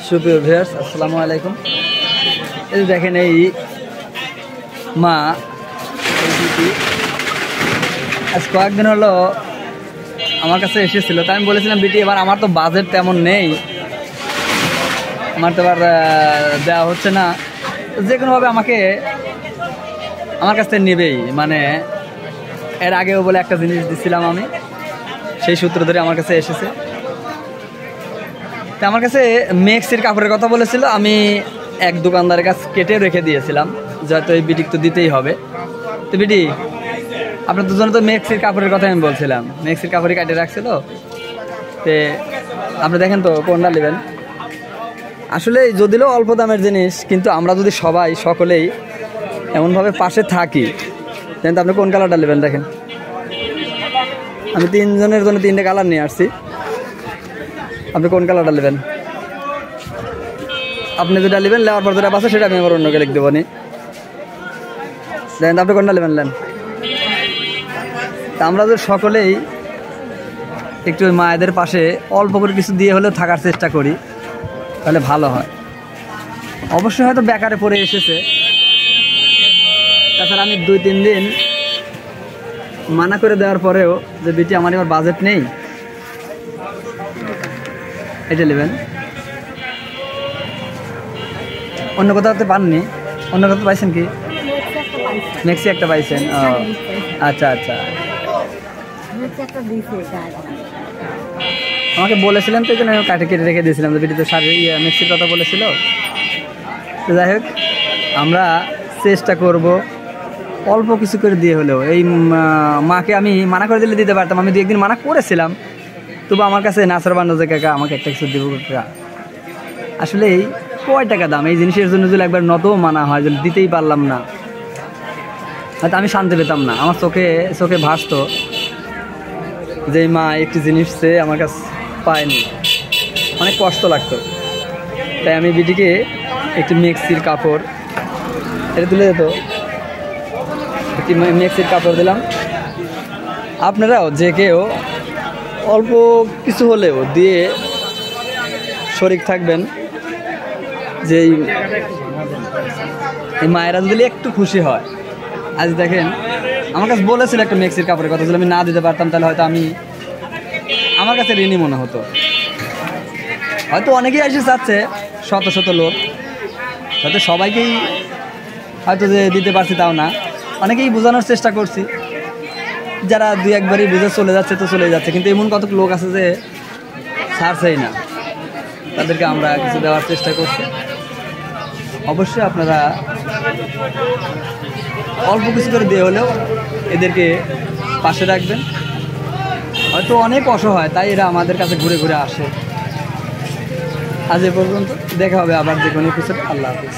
সুপ্রিয় ভিউয়ার্স, আসসালামু আলাইকুম। এই দেখেন, এই মা আজ কয়েকদিন হলো আমার কাছে এসেছিল। তাই আমি বলেছিলাম, বিটি এবার আমার তো বাজেট তেমন নেই, আমার তো এবার দেওয়া হচ্ছে না, যে কোনোভাবে আমাকে আমার কাছ থেকে নেবেই। মানে এর আগেও বলে একটা জিনিস দিচ্ছিলাম আমি, সেই সূত্র ধরে আমার কাছে এসেছে। তা আমার কাছে মেক্সির কাপড়ের কথা বলেছিল, আমি এক দোকানদারের কাছে কেটে রেখে দিয়েছিলাম, যত এই বিটিক তো দিতেই হবে। তো বিটি, আপনার দুজনে তো মেক্সির কাপড়ের কথা আমি বলছিলাম, মেক্সির কাপড়ই কাটে রাখছিল। তে আপনি দেখেন তো কোনটা নেবেন। আসলে যদিও অল্প দামের জিনিস, কিন্তু আমরা যদি সবাই সকলেই এমনভাবে পাশে থাকি, কিন্তু আপনি কোন কালারটা নেবেন দেখেন। আমি তিনজনের জন্য তিনটে কালার নিয়ে আসছি, আপনি কোন কালারটা নেবেন? আপনি যেটা নেবেন, নেওয়ার পর যেটা পাচ্ছে সেটা আমি আবার অন্যকে লিখে দেবো নি। দেখেন আপনি কোনটা নেবেন নেন। তা আমরা যদি সকলেই একটু মায়েদের পাশে অল্প করে কিছু দিয়ে হলেও থাকার চেষ্টা করি, তাহলে ভালো হয়। অবশ্যই হয়তো বেকারে পড়ে এসেছে, তাছাড়া আমি 2-3 দিন মানা করে দেওয়ার পরেও যে বিটি আমার এবার বাজেট নেই, এটা নেবেন। অন্য কোথাও তো পাননি? অন্য কোথাও পাইছেন কি? মেক্সি একটা পাইছেন? ও আচ্ছা আচ্ছা, আমাকে বলেছিলেন তো, এখানে কাটে কেটে রেখে দিয়েছিলাম। বিটিতে শাড়ি মেক্সির কথা বলেছিল। তো যাই হোক, আমরা চেষ্টা করব অল্প কিছু করে দিয়ে হলেও। এই মাকে আমি মানা করে দিলে দিতে পারতাম, আমি 2-1 দিন মানা করেছিলাম, তবু আমার কাছে নাসর বান্ড যে কাকা আমাকে একটা কিছু দেবো কাকা। আসলে এই কয় টাকা দাম এই জিনিসের জন্য যদি একবার নত মানা হয়, যদি দিতেই পারলাম না, হয়তো আমি শান্তি পেতাম না। আমার চোখে ভাসতো যে মা একটি জিনিস চেয়ে আমার কাছে পায়নি, অনেক কষ্ট লাগতো। তাই আমি বিটিকে একটি মেক্সির কাপড় এটা তুলে দিত, একটি মেক্সির কাপড় দিলাম। আপনারাও যে কেউ অল্প কিছু হলেও দিয়ে শরিক থাকবেন, যে এই মায়েরা যদি একটু খুশি হয়। আজ দেখেন, আমার কাছে বলেছিল একটা মেক্সির কাপড়ের কথা, যদি আমি না দিতে পারতাম তাহলে হয়তো আমার কাছে ঋণী মনে হতো। হয়তো অনেকেই এসে যাচ্ছে, শত শত লোক, হয়তো সবাইকেই হয়তো যে দিতে পারছি তাও না, অনেকেই বোঝানোর চেষ্টা করছি। যারা 2-1বারই বুঝে চলে যাচ্ছে তো চলে যাচ্ছে, কিন্তু এমন কত লোক আছে যে ছাড়ছেই না, তাদেরকে আমরা কিছু দেওয়ার চেষ্টা করছি। অবশ্যই আপনারা অল্প কিছু করে দিয়ে হলেও এদেরকে পাশে রাখবেন। হয়তো অনেক অসহায়, তাই এরা আমাদের কাছে ঘুরে ঘুরে আসে। আজ এ পর্যন্ত, দেখা হবে আবার যে কোনো কিছু। আল্লাহ হাফিজ।